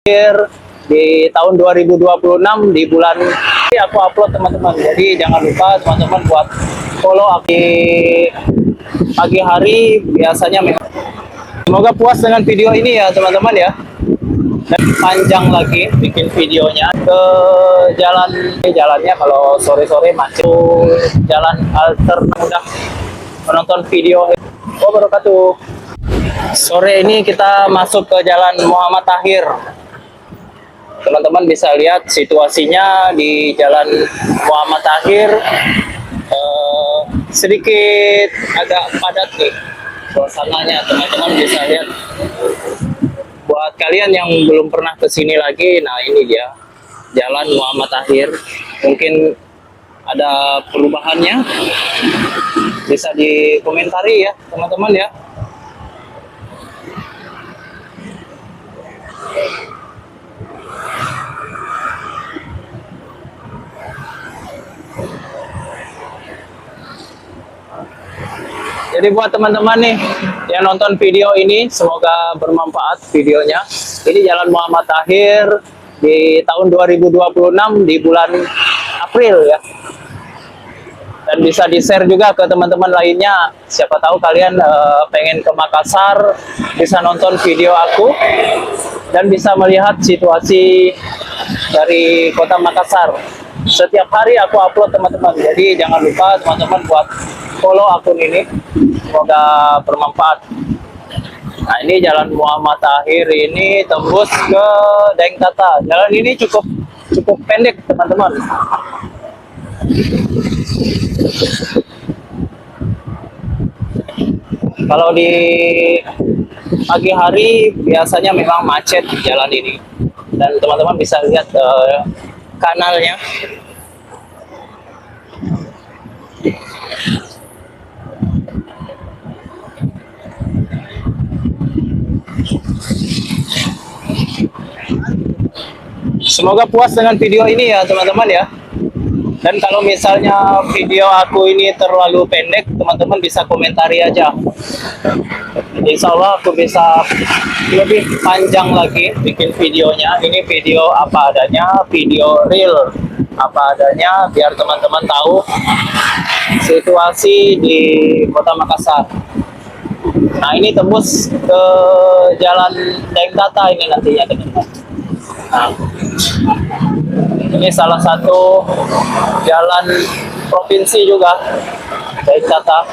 di tahun 2026 di bulan ini aku upload teman-teman. Jadi jangan lupa teman-teman buat follow aku di pagi hari biasanya. Semoga puas dengan video ini ya teman-teman ya. Dan panjang lagi bikin videonya ke jalannya kalau sore-sore macet, jalan alternatif mudah menonton video. Wabarakatuh. Sore ini kita masuk ke Jalan Muhammad Tahir. Teman-teman bisa lihat situasinya di Jalan Muhammad Tahir, sedikit agak padat nih suasananya. Teman-teman bisa lihat. Buat kalian yang belum pernah kesini lagi, nah ini dia Jalan Muhammad Tahir. Mungkin ada perubahannya, bisa dikomentari ya teman-teman ya. Jadi buat teman-teman nih yang nonton video ini, semoga bermanfaat videonya. Ini Jalan Muhammad Tahir di tahun 2026 di bulan April ya. Dan bisa di-share juga ke teman-teman lainnya. Siapa tahu kalian pengen ke Makassar, bisa nonton video aku dan bisa melihat situasi dari kota Makassar. Setiap hari aku upload teman-teman. Jadi jangan lupa teman-teman buat follow akun ini. Semoga bermanfaat. Nah ini Jalan Muhammad Tahir ini tembus ke Dengtata. Jalan ini cukup pendek teman-teman. Kalau di pagi hari biasanya memang macet jalan ini. Dan teman-teman bisa lihat kanalnya. Semoga puas dengan video ini ya teman-teman ya. Dan kalau misalnya video aku ini terlalu pendek, teman-teman bisa komentari aja. Insya Allah aku bisa lebih panjang lagi bikin videonya. Ini video apa adanya, video real apa adanya, biar teman-teman tahu situasi di Kota Makassar. Nah ini tembus ke Jalan Dengtata ini nantinya teman-teman. Nah, ini salah satu jalan provinsi juga, Dengtata.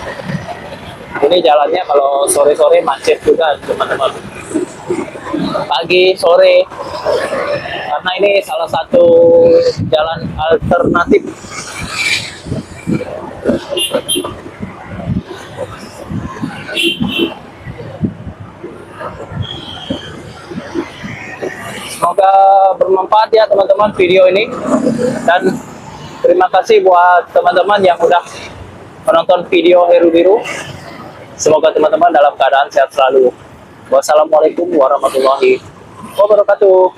Ini jalannya kalau sore-sore macet juga teman-teman. Pagi, sore, karena ini salah satu jalan alternatif. Semoga bermanfaat ya teman-teman video ini. Dan terima kasih buat teman-teman yang udah menonton video Heru Biru. Semoga teman-teman dalam keadaan sehat selalu. Wassalamualaikum warahmatullahi wabarakatuh.